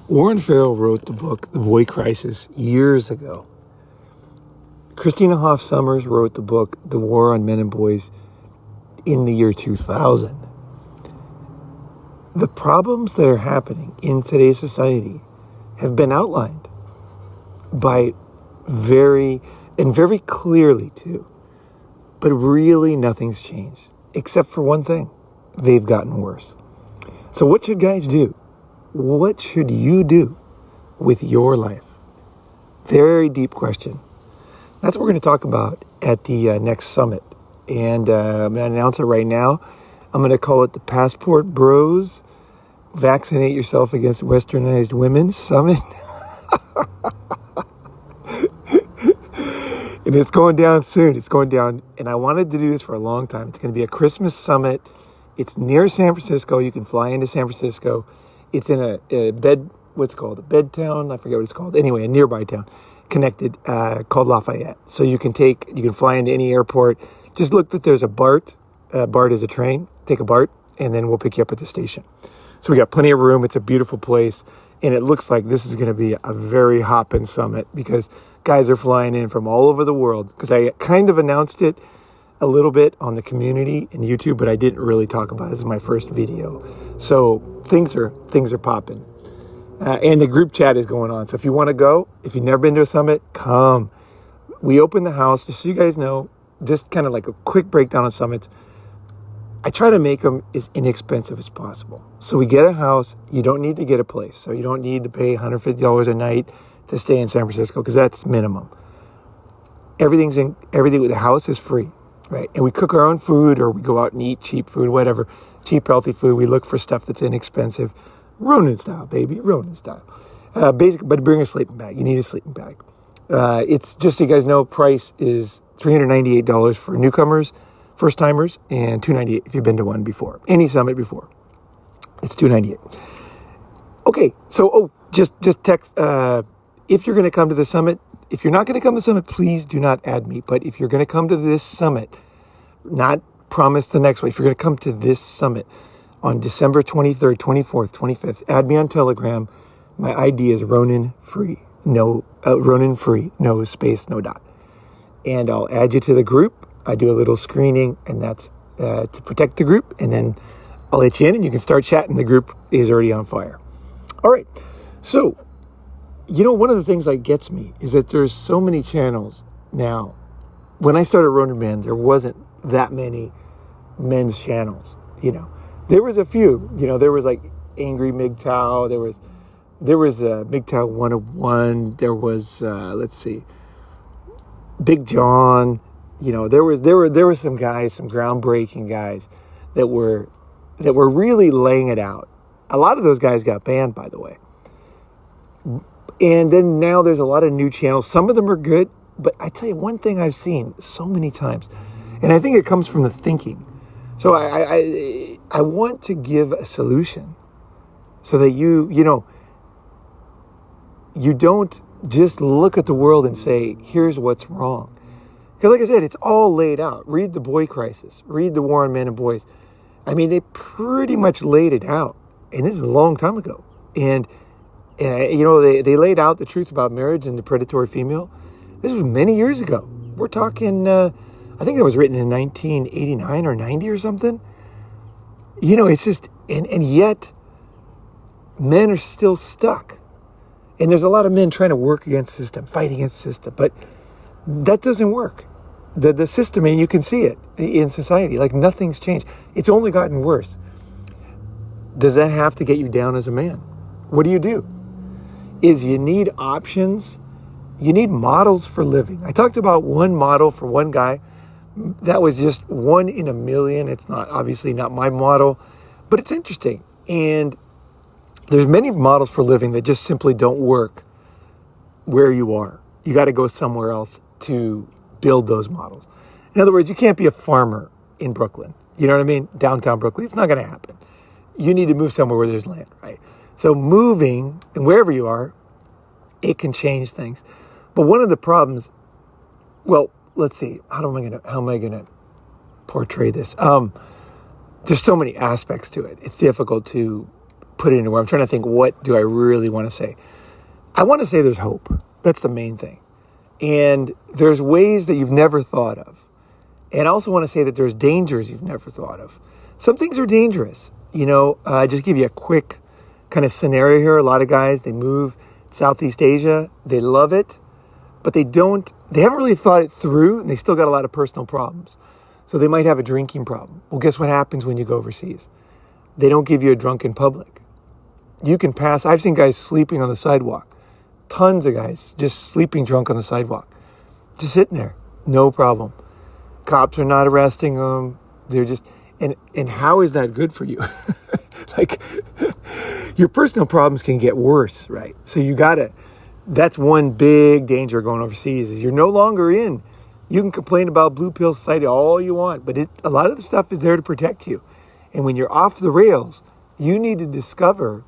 Warren Farrell wrote the book, The Boy Crisis, years ago. Christina Hoff Sommers wrote the book, The War on Men and Boys, in the year 2000. The problems that are happening in today's society have been outlined by very clearly too. But really nothing's changed, except for one thing. They've gotten worse. So what should guys do? What should you do with your life? Very deep question. That's what we're going to talk about at the next summit. And I'm going to announce it right now. I'm going to call it the Passport Bros Vaccinate Yourself Against Westernized Women Summit. And it's going down soon. It's going down. And I wanted to do this for a long time. It's going to be a Christmas summit. It's near San Francisco. You can fly into San Francisco. It's in a bed, what's it called? A bed town? I forget what it's called. Anyway, a nearby town connected called Lafayette. So you can fly into any airport. Just look that there's a Bart. Bart is a train. Take a Bart, and then we'll pick you up at the station. So we got plenty of room. It's a beautiful place. And it looks like this is going to be a very hopping summit because guys are flying in from all over the world. Because I kind of announced it a little bit on the community and YouTube, but I didn't really talk about it. This is my first video. So things are popping. And the group chat is going on. So if you want to go, if you've never been to a summit, come. We open the house, just so you guys know, just kind of like a quick breakdown on summits. I try to make them as inexpensive as possible. So we get a house. You don't need to get a place. So you don't need to pay $150 a night to stay in San Francisco because that's minimum. Everything with the house is free, right? And we cook our own food or we go out and eat cheap food, whatever. Cheap, healthy food. We look for stuff that's inexpensive. Ronin style, baby. Ronin style. But bring a sleeping bag. You need a sleeping bag. It's just so you guys know, price is $398 for newcomers, first timers, and $298 if you've been to one before. Any summit before. It's $298. Okay, so just text if you're going to come to the summit. If you're not going to come to the summit, please do not add me. But if you're going to come to this summit, not promise the next one. If you're going to come to this summit on December 23rd, 24th, 25th, add me on Telegram. My ID is Ronin Free. Ronin Free. No space, no dot. And I'll add you to the group. I do a little screening, and that's to protect the group. And then I'll let you in, and you can start chatting. The group is already on fire. All right. So, one of the things that gets me is that there's so many channels now. When I started Ronin Band, there wasn't that many men's channels. There was a few. There was like Angry MGTOW. There was MGTOW 101. There was Big John. There were some guys, some groundbreaking guys that were really laying it out. A lot of those guys got banned, by the way. And then now there's a lot of new channels. Some of them are good, but I tell you one thing I've seen so many times, and I think it comes from the thinking. So I want to give a solution so that you don't just look at the world and say, here's what's wrong. Because like I said, it's all laid out. Read The Boy Crisis. Read The War on Men and Boys. I mean, they pretty much laid it out. And this is a long time ago. And they laid out the truth about marriage and the predatory female. This was many years ago. We're talking, I think it was written in 1989 or 90 or something. It's just, and yet men are still stuck. And there's a lot of men trying to work against the system, fight against the system. But that doesn't work. The system, and you can see it in society, like nothing's changed. It's only gotten worse. Does that have to get you down as a man? What do? You need options. You need models for living. I talked about one model for one guy. That was just one in a million. It's obviously not my model, but it's interesting. And there's many models for living that just simply don't work where you are. You got to go somewhere else to build those models. In other words, you can't be a farmer in Brooklyn. You know what I mean? Downtown Brooklyn. It's not going to happen. You need to move somewhere where there's land, right? So moving, and wherever you are, it can change things. But one of the problems, well, let's see, how am I gonna portray this? There's so many aspects to it. It's difficult to put it into where I'm trying to think, what do I really want to say? I want to say there's hope. That's the main thing. And there's ways that you've never thought of. And I also want to say that there's dangers you've never thought of. Some things are dangerous. Just give you a quick kind of scenario here. A lot of guys, they move Southeast Asia. They love it, but they haven't really thought it through, and they still got a lot of personal problems. So they might have a drinking problem. Well, guess what happens when you go overseas? They don't give you a drunk in public. You can pass. I've seen guys sleeping on the sidewalk. Tons of guys just sleeping drunk on the sidewalk. Just sitting there. No problem. Cops are not arresting them. They're just... And how is that good for you? Like, your personal problems can get worse, right? So that's one big danger going overseas, is you're no longer in. You can complain about blue pill society all you want, but a lot of the stuff is there to protect you. And when you're off the rails, you need to discover,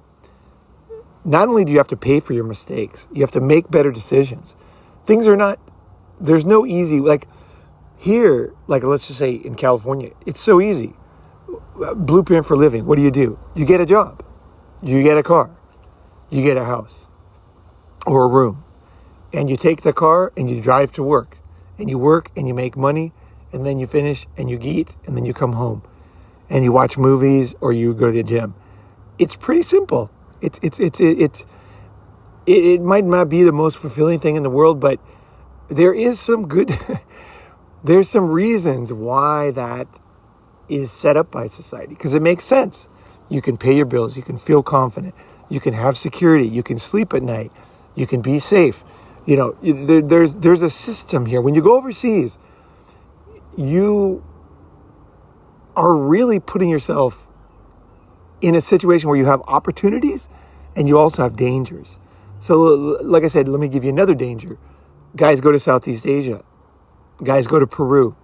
not only do you have to pay for your mistakes, you have to make better decisions. There's no easy, like here, like let's just say in California, it's so easy. Blueprint for living. What do? You get a job. You get a car. You get a house or a room. And you take the car and you drive to work. And you work and you make money. And then you finish and you eat. And then you come home. And you watch movies or you go to the gym. It's pretty simple. It might not be the most fulfilling thing in the world, but there is some good... There's some reasons why that is set up by society, because it makes sense. You can pay your bills. You can feel confident. You can have security. You can sleep at night. You can be safe. There's a system here. When you go overseas, you are really putting yourself in a situation where you have opportunities and you also have dangers. So like I said, let me give you another danger. Guys go to Southeast Asia. Guys go to Peru.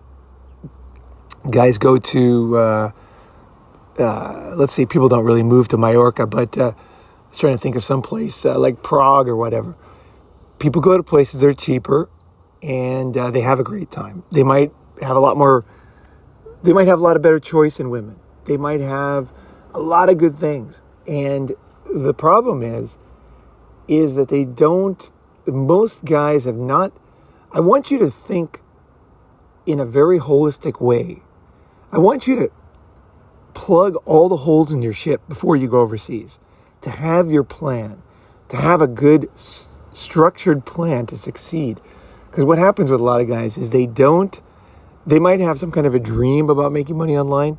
Guys go to, let's see, people don't really move to Mallorca, but I was trying to think of some place like Prague or whatever. People go to places that are cheaper and they have a great time. They might have a lot of better choice in women. They might have a lot of good things. And the problem is that most guys have not, I want you to think in a very holistic way. I want you to plug all the holes in your ship before you go overseas, to have your plan, to have a good structured plan to succeed. Because what happens with a lot of guys is they might have some kind of a dream about making money online,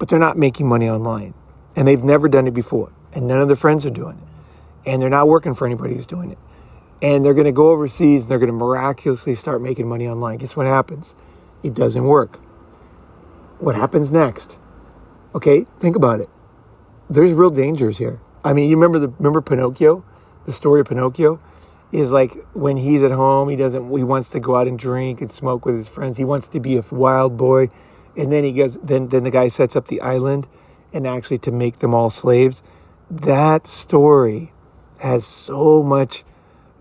but they're not making money online. And they've never done it before. And none of their friends are doing it. And they're not working for anybody who's doing it. And they're going to go overseas and they're going to miraculously start making money online. Guess what happens? It doesn't work. What happens next? Okay, think about it. There's real dangers here. I mean, you remember Pinocchio? The story of Pinocchio is like when he's at home, he wants to go out and drink and smoke with his friends. He wants to be a wild boy. And then then the guy sets up the island and actually to make them all slaves. That story has so much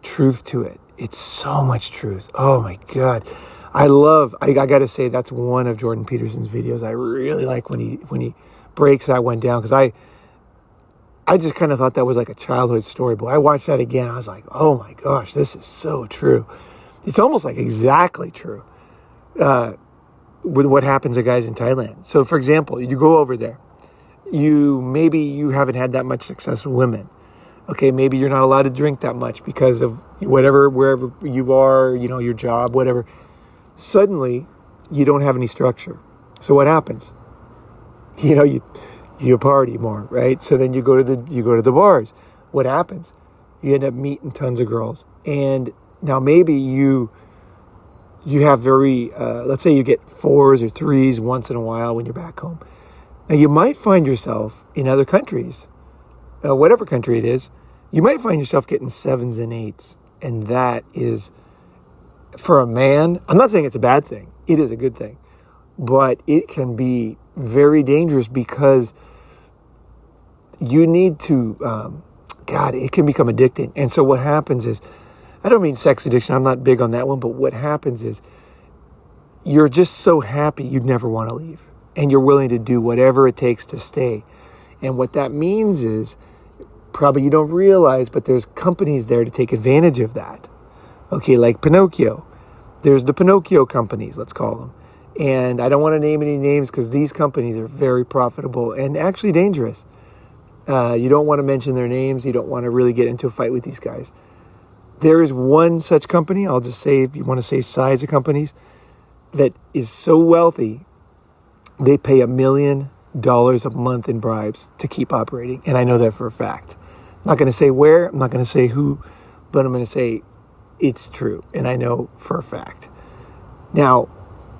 truth to it. It's so much truth. Oh my God. I got to say, that's one of Jordan Peterson's videos I really like when he breaks that one down, because I just kind of thought that was like a childhood story. But I watched that again. I was like, oh my gosh, this is so true. It's almost like exactly true with what happens to guys in Thailand. So for example, you go over there, maybe you haven't had that much success with women. Okay, maybe you're not allowed to drink that much because of wherever you are, your job, whatever. Suddenly, you don't have any structure. So what happens? You party more, right? So then you go to the bars. What happens? You end up meeting tons of girls. And now maybe you have let's say you get 4s or 3s once in a while when you're back home. Now you might find yourself in other countries, whatever country it is, you might find yourself getting 7s and 8s. And that is, for a man, I'm not saying it's a bad thing. It is a good thing. But it can be very dangerous because you need to, it can become addicting. And so what happens is, I don't mean sex addiction. I'm not big on that one. But what happens is you're just so happy you'd never want to leave. And you're willing to do whatever it takes to stay. And what that means is probably you don't realize, but there's companies there to take advantage of that. Okay, like Pinocchio. There's the Pinocchio companies, let's call them. And I don't want to name any names because these companies are very profitable and actually dangerous. You don't want to mention their names. You don't want to really get into a fight with these guys. There is one such company, I'll just say, if you want to say size of companies, that is so wealthy, they pay $1 million a month in bribes to keep operating. And I know that for a fact. I'm not going to say where, I'm not going to say who, but I'm going to say it's true. And I know for a fact. Now,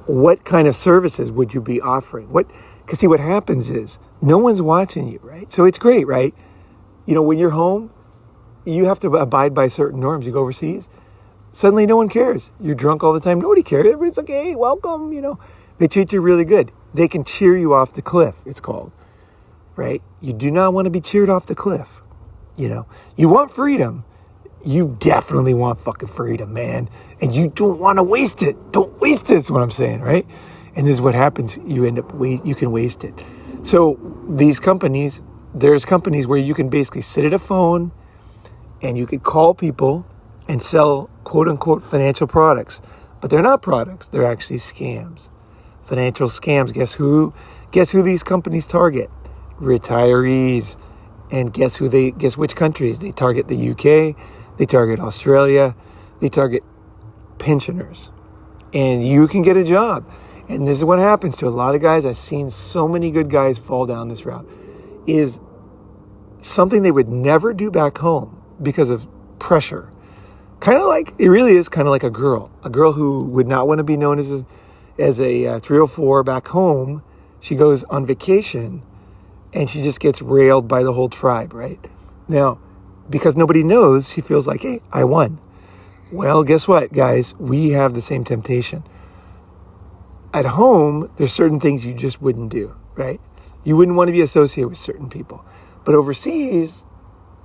what kind of services would you be offering? Because see, what happens is no one's watching you, right? So it's great, right? You know, when you're home, you have to abide by certain norms. You go overseas, suddenly no one cares. You're drunk all the time. Nobody cares. Everybody's like, hey, welcome. You know, they treat you really good. They can cheer you off the cliff, it's called, right? You do not want to be cheered off the cliff. You know, you want freedom. You definitely want fucking freedom, man. And you don't want to waste it. Don't waste it, is what I'm saying, right? And this is what happens. You end up, you can waste it. So these companies, there's companies where you can basically sit at a phone and you can call people and sell quote unquote financial products. But they're not products. They're actually scams. Financial scams. Guess who these companies target? Retirees. And guess which countries? They target the UK. They target Australia. They target pensioners. And you can get a job. And this is what happens to a lot of guys. I've seen so many good guys fall down this route. Is something they would never do back home because of pressure. Kind of like, it really is kind of like a girl who would not want to be known as a 304 back home. She goes on vacation and she just gets railed by the whole tribe, right? Now, because nobody knows, she feels like, hey, I won. Well, guess what, guys? We have the same temptation. At home, there's certain things you just wouldn't do, right? You wouldn't want to be associated with certain people. But overseas,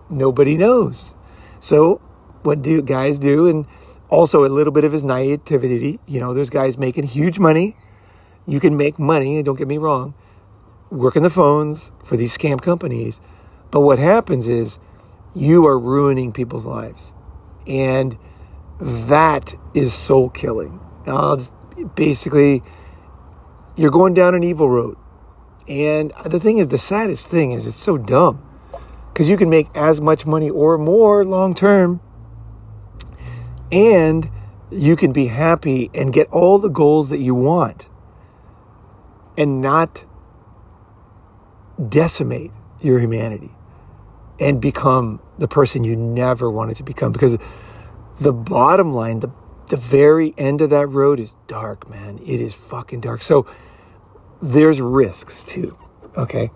nobody knows. So what do guys do? And also a little bit of his naivety. You know, there's guys making huge money. You can make money, don't get me wrong, working the phones for these scam companies. But what happens is you are ruining people's lives. And that is soul killing. Basically, you're going down an evil road. And the thing is, the saddest thing is it's so dumb. Because you can make as much money or more long term. And you can be happy and get all the goals that you want. And not decimate your humanity. And become the person you never wanted to become. Because the bottom line, the very end of that road is dark, man. It is fucking dark. So there's risks too, okay?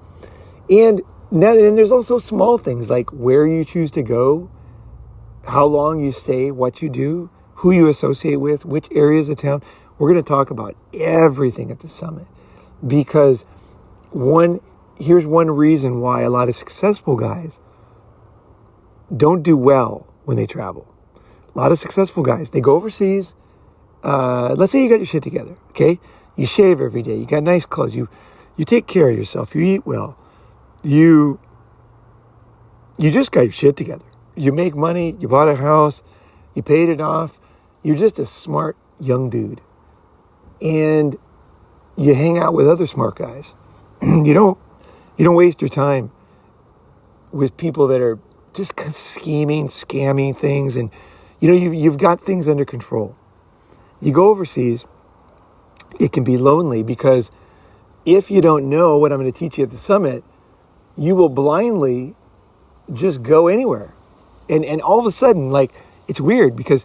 And there's also small things like where you choose to go, how long you stay, what you do, who you associate with, which areas of town. We're going to talk about everything at the summit because here's one reason why a lot of successful guys don't do well when they travel. A lot of successful guys, they go overseas. Let's say you got your shit together, okay? You shave every day. You got nice clothes. You take care of yourself. You eat well. You just got your shit together. You make money. You bought a house. You paid it off. You're just a smart young dude. And you hang out with other smart guys. You don't waste your time with people that are just scheming, scamming things, and you've got things under control. You go overseas, it can be lonely because if you don't know what I'm going to teach you at the summit, you will blindly just go anywhere. And all of a sudden, like, it's weird because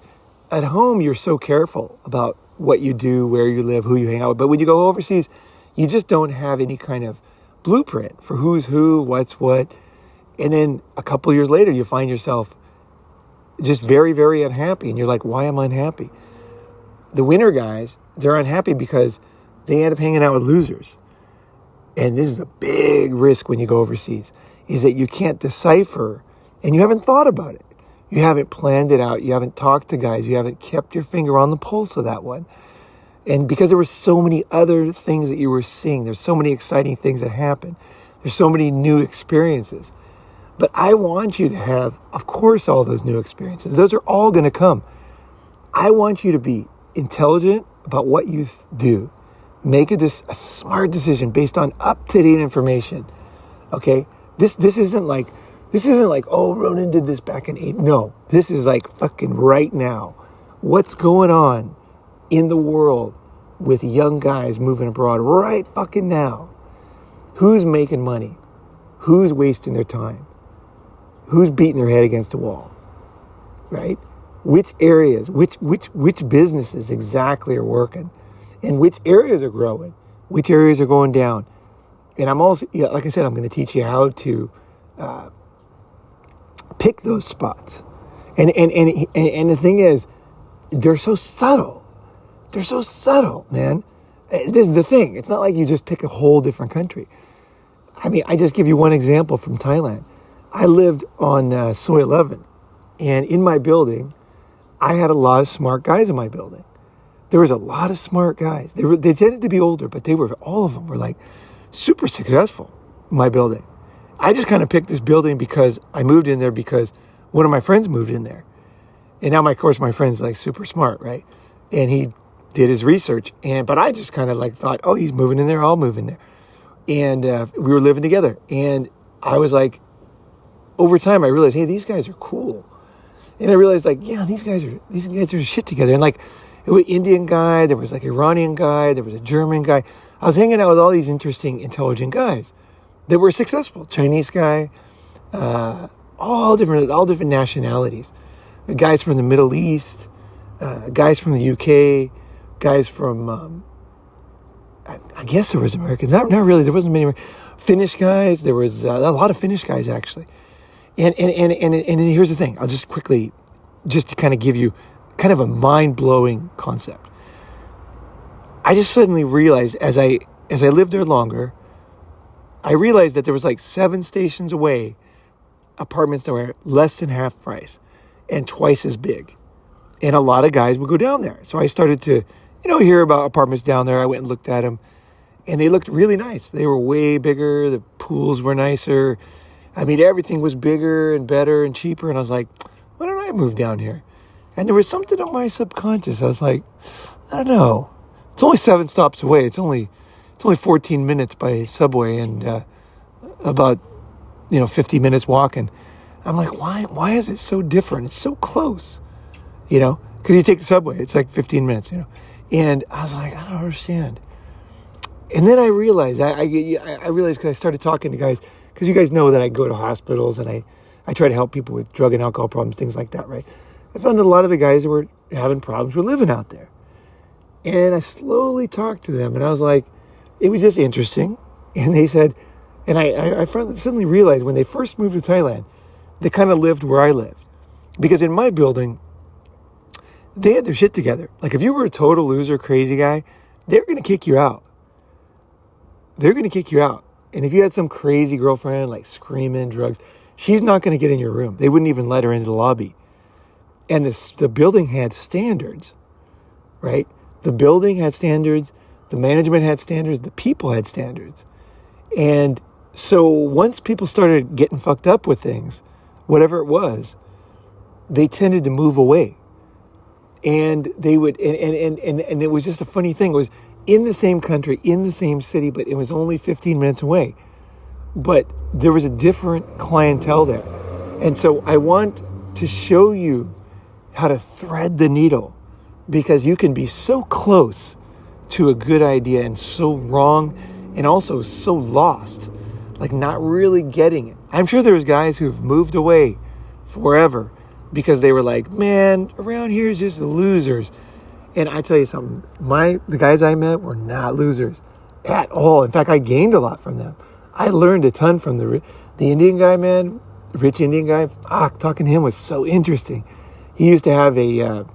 at home you're so careful about what you do, where you live, who you hang out with. But when you go overseas, you just don't have any kind of blueprint for who's who, what's what. And then a couple of years later, you find yourself just very, very unhappy. And you're like, why am I unhappy? The winner guys, they're unhappy because they end up hanging out with losers. And this is a big risk when you go overseas, is that you can't decipher and you haven't thought about it. You haven't planned it out. You haven't talked to guys. You haven't kept your finger on the pulse of that one. And because there were so many other things that you were seeing, there's so many exciting things that happened. There's so many new experiences. But I want you to have, of course, all those new experiences. Those are all going to come. I want you to be intelligent about what you do. Make a smart decision based on up-to-date information. Okay? This isn't like, oh, Ronin did this back in 8. No, this is like fucking right now. What's going on in the world with young guys moving abroad right fucking now? Who's making money? Who's wasting their time? Who's beating their head against the wall? Right? Which areas, which businesses exactly are working? And which areas are growing? Which areas are going down? And I'm also, like I said, I'm going to teach you how to pick those spots. And the thing is, they're so subtle. They're so subtle, man. This is the thing. It's not like you just pick a whole different country. I mean, I just give you one example from Thailand. I lived on Soy 11, and in my building, I had a lot of smart guys in my building. There was a lot of smart guys. They tended to be older, but all of them were like super successful in my building. I just kind of picked this building because I moved in there because one of my friends moved in there. And now, of course, my friend's like super smart, right? And he did his research. But I just kind of like thought, oh, he's moving in there, I'll move in there. And we were living together. And I was like, over time, I realized, hey, these guys are cool. And I realized, like, yeah, these guys are shit together. And like, it was an Indian guy, there was like an Iranian guy, there was a German guy. I was hanging out with all these interesting, intelligent guys that were successful. Chinese guy, all different nationalities. Guys from the Middle East, guys from the UK, guys from, I guess there was Americans. Not really. There wasn't many Finnish guys. There was a lot of Finnish guys actually. And here's the thing. I'll just quickly, just to kind of give you kind of a mind-blowing concept. I just suddenly realized as I lived there longer, I realized that there was like 7 stations away, apartments that were less than half price and twice as big. And a lot of guys would go down there. So I started to, hear about apartments down there. I went and looked at them, and they looked really nice. They were way bigger. The pools were nicer. I mean, everything was bigger and better and cheaper. And I was like, why don't I move down here? And there was something in my subconscious. I was like, I don't know. It's only 7 stops away. It's only 14 minutes by subway and about 50 minutes walking. I'm like, why is it so different? It's so close, because you take the subway. It's like 15 minutes, And I was like, I don't understand. And then I realized, I realized because I started talking to guys, because you guys know that I go to hospitals and I try to help people with drug and alcohol problems, things like that, right? I found that a lot of the guys that were having problems were living out there. And I slowly talked to them, and I was like, it was just interesting. And they said, and I suddenly realized when they first moved to Thailand, they kind of lived where I lived. Because in my building, they had their shit together. Like if you were a total loser, crazy guy, they were going to kick you out. They're going to kick you out. And if you had some crazy girlfriend, like screaming, drugs, she's not going to get in your room. They wouldn't even let her into the lobby. And the building had standards, right? The building had standards. The management had standards. The people had standards. And so once people started getting fucked up with things, whatever it was, they tended to move away. And they would, and it was just a funny thing. It was in the same country, in the same city, but it was only 15 minutes away. But there was a different clientele there. And so I want to show you how to thread the needle, because you can be so close to a good idea and so wrong and also so lost, like not really getting it. I'm sure there's guys who've moved away forever because they were like, man, around here is just the losers. And I tell you something, the guys I met were not losers at all. In fact, I gained a lot from them. I learned a ton from the Indian guy, man, rich Indian guy. Talking to him was so interesting. He used to have a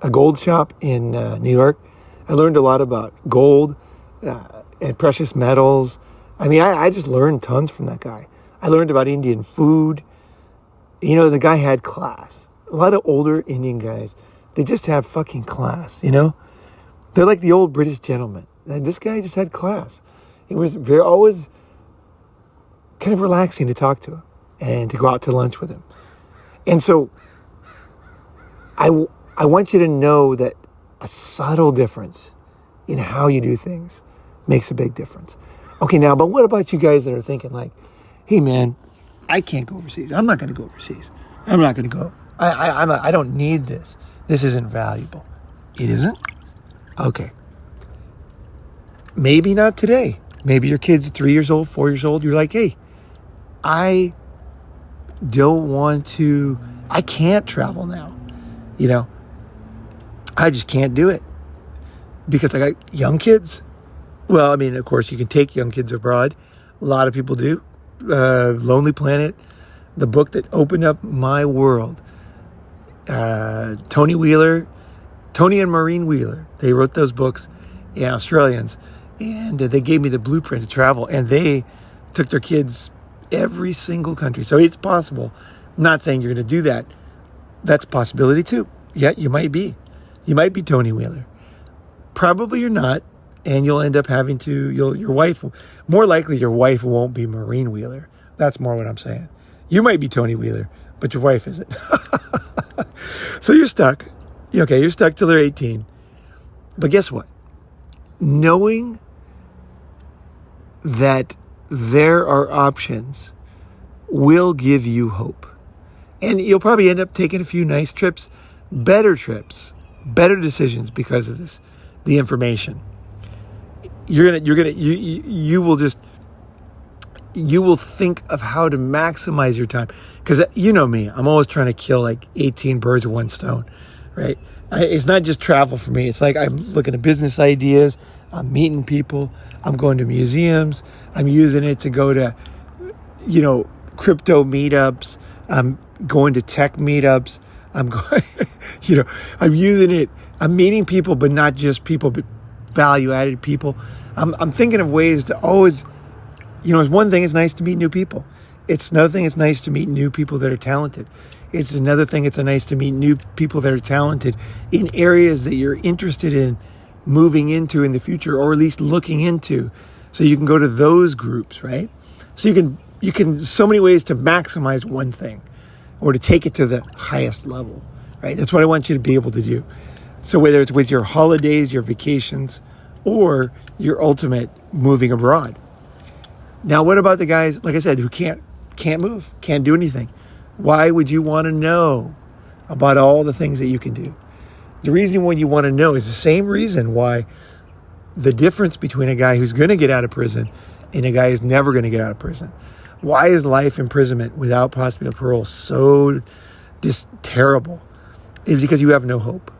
gold shop in New York. I learned a lot about gold and precious metals. I mean, I just learned tons from that guy. I learned about Indian food. The guy had class. A lot of older Indian guys, they just have fucking class, They're like the old British gentlemen. And this guy just had class. It was always kind of relaxing to talk to him. and to go out to lunch with him. And so I want you to know that a subtle difference in how you do things makes a big difference. Okay, now, but what about you guys that are thinking like, hey man, I can't go overseas. I'm not going to go overseas. I'm not going to go. I don't need this. This isn't valuable. It isn't? Okay. Maybe not today. Maybe your kid's 3 years old, 4 years old. You're like, hey, I can't travel now. I just can't do it because I got young kids. Well, I mean, of course, you can take young kids abroad. A lot of people do. Lonely Planet, the book that opened up my world. Tony and Maureen Wheeler, they wrote those books, Australians, and they gave me the blueprint to travel, and they took their kids every single country. So it's possible. I'm not saying you're going to do that. That's a possibility too. Yeah, you might be. You might be Tony Wheeler. Probably you're not, and you'll end up having to, your wife, more likely your wife won't be Maureen Wheeler. That's more what I'm saying. You might be Tony Wheeler, but your wife isn't. So you're stuck. Okay, you're stuck till they're 18. But guess what? Knowing that there are options will give you hope. And you'll probably end up taking a few nice trips, better decisions because of this, the information. You will think of how to maximize your time. Because you know me, I'm always trying to kill like 18 birds with one stone, right? It's not just travel for me. It's like I'm looking at business ideas. I'm meeting people. I'm going to museums. I'm using it to go to, crypto meetups. I'm going to tech meetups. I'm going, I'm using it. I'm meeting people, but not just people, but value-added people. I'm thinking of ways to always, it's one thing, it's nice to meet new people. It's another thing, it's nice to meet new people that are talented. It's another thing, it's nice to meet new people that are talented in areas that you're interested in moving into in the future, or at least looking into. So you can go to those groups, right? So you can so many ways to maximize one thing or to take it to the highest level, right? That's what I want you to be able to do. So whether it's with your holidays, your vacations, or your ultimate moving abroad. Now, what about the guys, like I said, who can't move, can't do anything? Why would you want to know about all the things that you can do? The reason why you want to know is the same reason why the difference between a guy who's going to get out of prison and a guy who's never going to get out of prison. Why is life imprisonment without possibility of parole so just terrible? It's because you have no hope.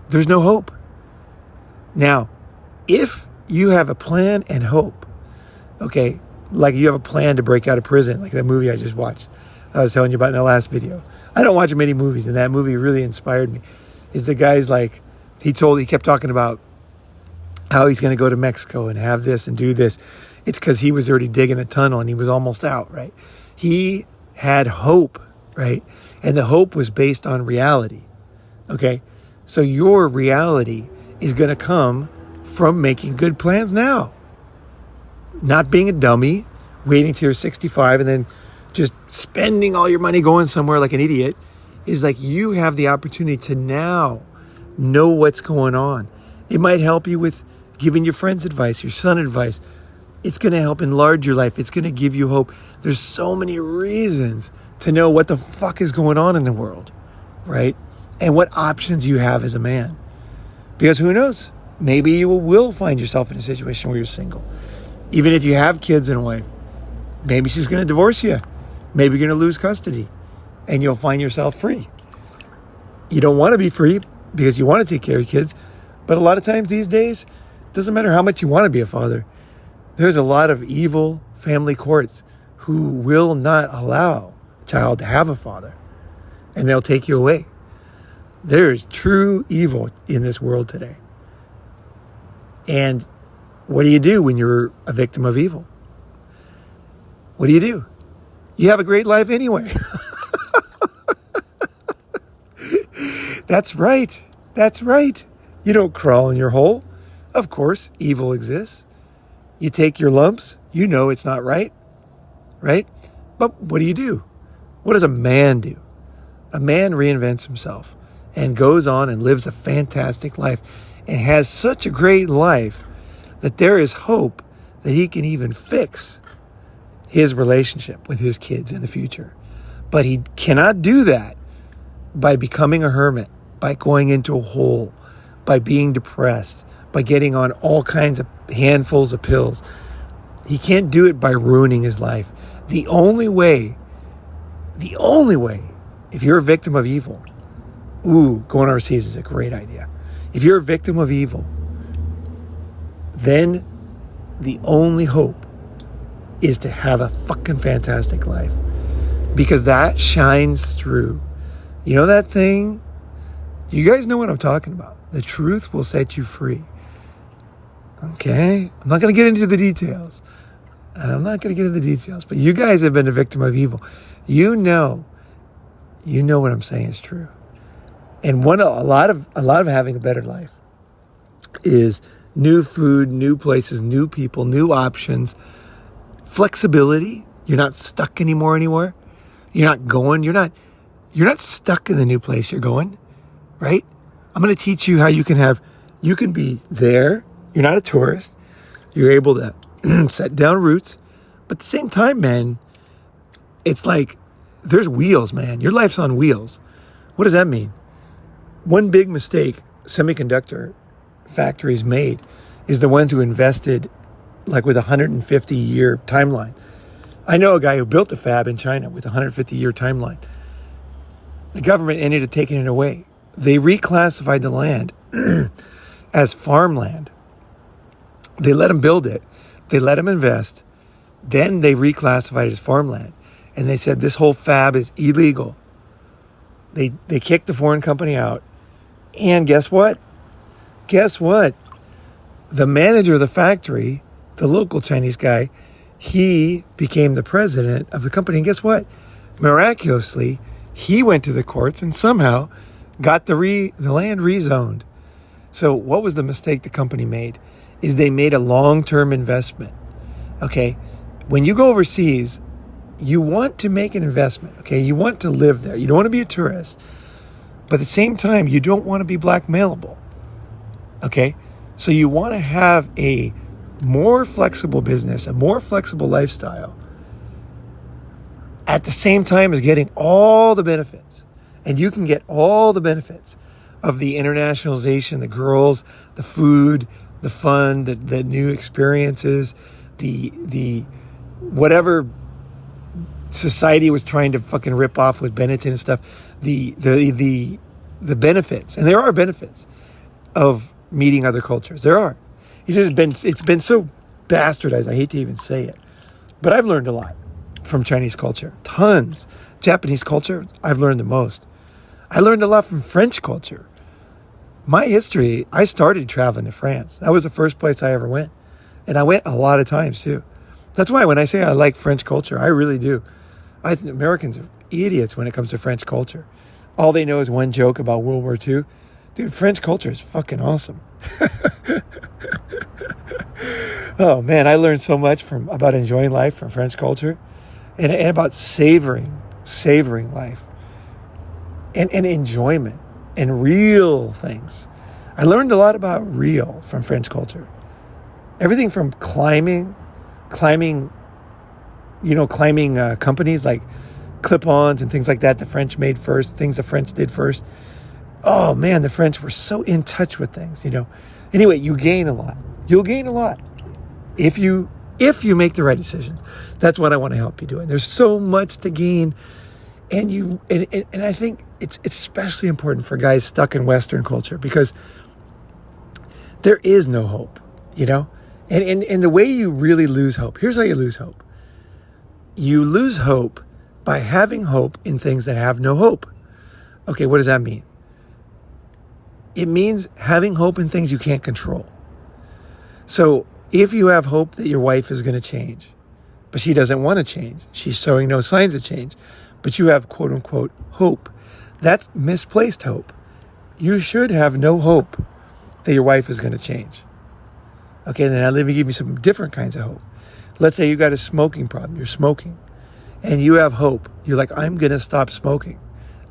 There's no hope. Now, if you have a plan and hope, okay, like you have a plan to break out of prison, like that movie I just watched, I was telling you about in the last video. I don't watch many movies, and that movie really inspired me. Is the guy's like, he kept talking about how he's going to go to Mexico and have this and do this. It's because he was already digging a tunnel and he was almost out, right? He had hope, right? And the hope was based on reality, okay? So your reality is going to come from making good plans now. Not being a dummy, waiting till you're 65 and then just spending all your money going somewhere like an idiot. Is like you have the opportunity to now know what's going on. It might help you with giving your friends advice, your son advice. It's going to help enlarge your life. It's going to give you hope. There's so many reasons to know what the fuck is going on in the world, right? And what options you have as a man. Because who knows? Maybe you will find yourself in a situation where you're single. Even if you have kids and a wife, maybe she's going to divorce you. Maybe you're going to lose custody and you'll find yourself free. You don't want to be free because you want to take care of your kids. But a lot of times these days, it doesn't matter how much you want to be a father. There's a lot of evil family courts who will not allow a child to have a father, and they'll take you away. There's true evil in this world today. And what do you do when you're a victim of evil? What do? You have a great life anyway. That's right. You don't crawl in your hole. Of course, evil exists. You take your lumps. You know it's not right? But what do? What does a man do? A man reinvents himself and goes on and lives a fantastic life and has such a great life that there is hope that he can even fix his relationship with his kids in the future. But he cannot do that by becoming a hermit, by going into a hole, by being depressed, by getting on all kinds of handfuls of pills. He can't do it by ruining his life. The only way, if you're a victim of evil, going overseas is a great idea. If you're a victim of evil, then the only hope is to have a fucking fantastic life, because that shines through. You know that thing? You guys know what I'm talking about. The truth will set you free. Okay? I'm not going to get into the details. But you guys have been a victim of evil. You know what I'm saying is true. And a lot of having a better life is new food, new places, new people, new options, flexibility. You're not stuck anymore. You're not stuck in the new place you're going, right? I'm going to teach you how you can be there. You're not a tourist. You're able to set down roots. But at the same time, man, it's like there's wheels, man. Your life's on wheels. What does that mean? One big mistake semiconductor factories made is the ones who invested like with a 150-year timeline. I know a guy who built a fab in China with a 150-year timeline. The government ended up taking it away. They reclassified the land as farmland. They let him build it. They let him invest. Then they reclassified it as farmland. And they said this whole fab is illegal. They kicked the foreign company out. And guess what? The manager of the factory, the local Chinese guy, he became the president of the company. And guess what? Miraculously, he went to the courts and somehow got the land rezoned. So what was the mistake the company made? Is they made a long-term investment. Okay? When you go overseas, you want to make an investment. Okay? You want to live there. You don't want to be a tourist. But at the same time, you don't want to be blackmailable. Okay? So you want to have a more flexible business, a more flexible lifestyle, at the same time as getting all the benefits. And you can get all the benefits of the internationalization, the girls, the food, the fun, the new experiences, the whatever society was trying to fucking rip off with Benetton and stuff, the benefits, and there are benefits of meeting other cultures. There are. It's been so bastardized, I hate to even say it. But I've learned a lot from Chinese culture. Tons. Japanese culture, I've learned the most. I learned a lot from French culture. My history, I started traveling to France. That was the first place I ever went. And I went a lot of times too. That's why when I say I like French culture, I really do. I think Americans are idiots when it comes to French culture. All they know is one joke about World War II. Dude, French culture is fucking awesome. Oh man, I learned so much about enjoying life from French culture and about savoring life and enjoyment and real things. I learned a lot about real from French culture. Everything from climbing companies like clip-ons and things like that the French made first, things the French did first. Oh man, the French were so in touch with things, Anyway, you gain a lot. You'll gain a lot if you make the right decisions. That's what I want to help you do. And there's so much to gain. And I think it's especially important for guys stuck in Western culture because there is no hope, And the way you really lose hope, here's how you lose hope. You lose hope by having hope in things that have no hope. Okay, what does that mean? It means having hope in things you can't control. So if you have hope that your wife is going to change, but she doesn't want to change, she's showing no signs of change, but you have quote unquote hope, that's misplaced hope. You should have no hope that your wife is going to change. Okay, then now let me give you some different kinds of hope. Let's say you got a smoking problem, you're smoking, and you have hope. You're like, I'm going to stop smoking.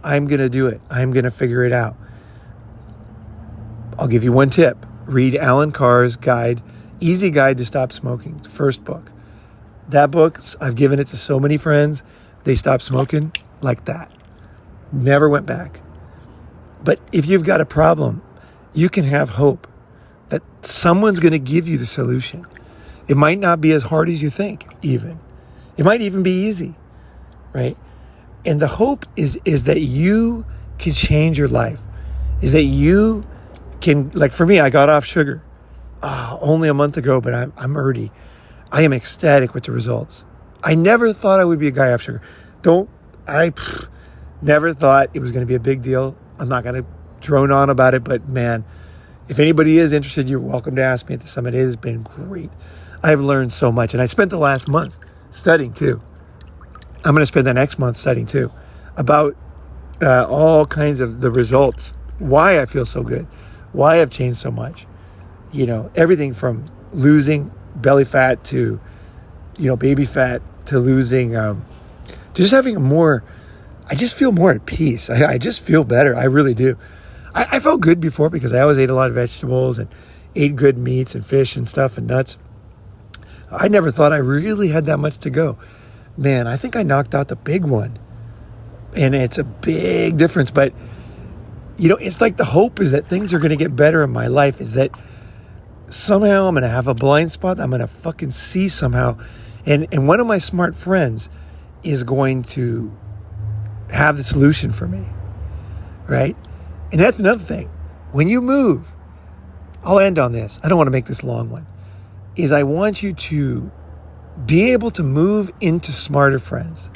I'm going to do it. I'm going to figure it out. I'll give you one tip. Read Alan Carr's guide, Easy Guide to Stop Smoking. It's the first book. That book, I've given it to so many friends. They stopped smoking like that. Never went back. But if you've got a problem, you can have hope that someone's going to give you the solution. It might not be as hard as you think, even. It might even be easy, right? And the hope is that you can change your life, is that you can, like for me, I got off sugar only a month ago, but I'm already, I am ecstatic with the results. I never thought I would be a guy off sugar. Never thought it was going to be a big deal. I'm not going to drone on about it, but man, if anybody is interested, you're welcome to ask me at the summit. It has been great. I've learned so much, and I spent the last month studying too. I'm going to spend the next month studying too about all kinds of the results, why I feel so good, why I've changed so much. You know, everything from losing belly fat to, baby fat to losing, to just having I just feel more at peace. I just feel better. I really do. I felt good before because I always ate a lot of vegetables and ate good meats and fish and stuff and nuts. I never thought I really had that much to go. Man, I think I knocked out the big one. And it's a big difference. But, it's like the hope is that things are going to get better in my life, is that somehow I'm going to have a blind spot that I'm going to fucking see somehow. And one of my smart friends is going to have the solution for me, right? And that's another thing. When you move, I'll end on this. I don't want to make this a long one. Is I want you to be able to move into smarter friends.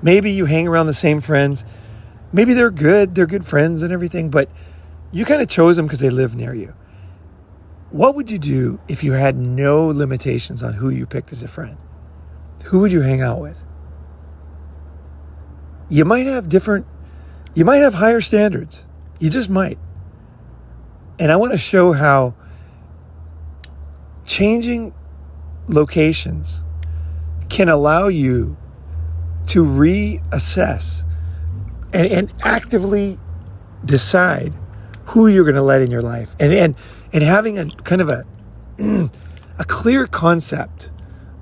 Maybe you hang around the same friends. Maybe they're good friends and everything, but you kind of chose them because they live near you. What would you do if you had no limitations on who you picked as a friend? Who would you hang out with? You might have higher standards. You just might. And I want to show how changing locations can allow you to reassess and actively decide who you're going to let in your life. And having a kind of a clear concept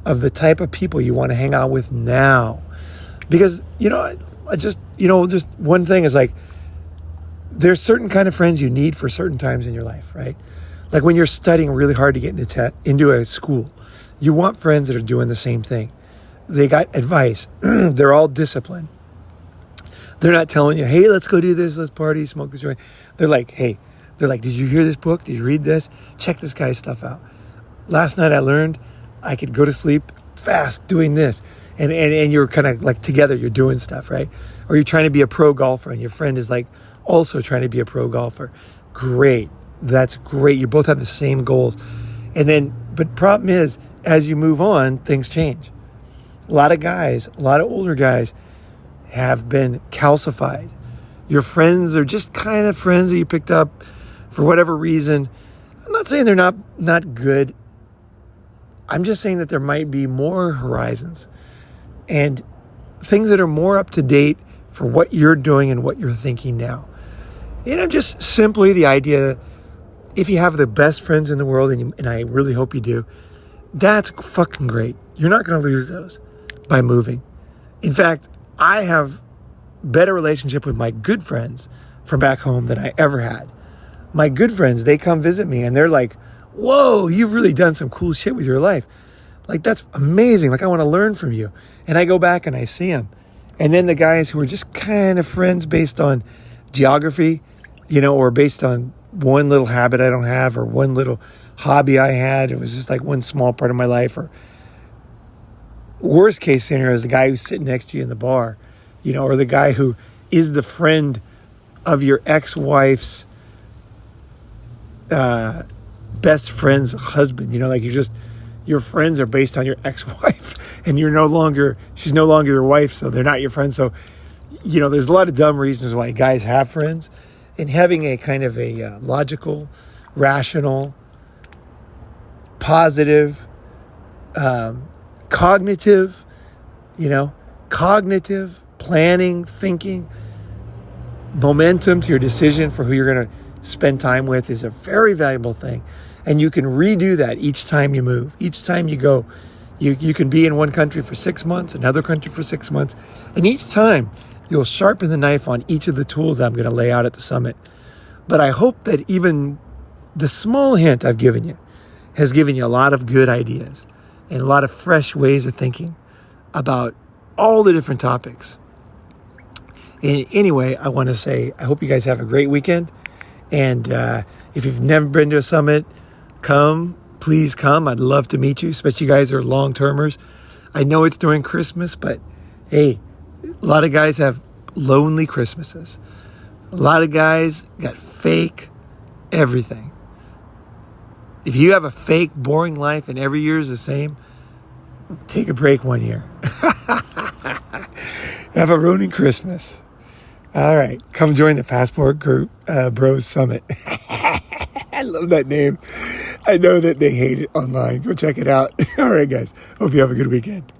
of the type of people you want to hang out with now. Because, just one thing is like, there's certain kind of friends you need for certain times in your life, right? Like when you're studying really hard to get into a school, you want friends that are doing the same thing. They got advice. They're all disciplined. They're not telling you, hey, let's go do this, let's party, smoke this joint. They're like, did you hear this book? Did you read this? Check this guy's stuff out. Last night I learned I could go to sleep fast doing this. And you're kind of like together, you're doing stuff, right? Or you're trying to be a pro golfer and your friend is like also trying to be a pro golfer. Great. That's great. You both have the same goals. But problem is, as you move on, things change. A lot of older guys have been calcified. Your friends are just kind of friends that you picked up for whatever reason. I'm not saying they're not good. I'm just saying that there might be more horizons and things that are more up to date for what you're doing and what you're thinking now. Just simply the idea, if you have the best friends in the world, and I really hope you do, that's fucking great. You're not going to lose those by moving. In fact, I have better relationship with my good friends from back home than I ever had. My good friends, they come visit me and they're like, whoa, you've really done some cool shit with your life. Like, that's amazing. Like, I want to learn from you. And I go back and I see them. And then the guys who are just kind of friends based on geography, or based on one little habit I don't have or one little hobby I had. It was just like one small part of my life. Or worst case scenario is the guy who's sitting next to you in the bar, or the guy who is the friend of your ex-wife's best friend's husband. Like your friends are based on your ex-wife and she's no longer your wife, so they're not your friends. So, there's a lot of dumb reasons why guys have friends, and having a kind of a logical, rational, positive, cognitive, cognitive, planning, thinking, momentum to your decision for who you're going to spend time with is a very valuable thing. And you can redo that each time you move. Each time you go, you can be in one country for 6 months, another country for 6 months. And each time you'll sharpen the knife on each of the tools I'm going to lay out at the summit. But I hope that even the small hint I've given you has given you a lot of good ideas and a lot of fresh ways of thinking about all the different topics. And anyway, I want to say, I hope you guys have a great weekend. And if you've never been to a summit, please come. I'd love to meet you, especially you guys are long-termers. I know it's during Christmas, but hey, a lot of guys have lonely Christmases. A lot of guys got fake everything. If you have a fake, boring life and every year is the same, take a break 1 year. Have a Ronin Christmas. All right, come join the Passport Group Bros Summit. I love that name. I know that they hate it online. Go check it out. All right, guys. Hope you have a good weekend.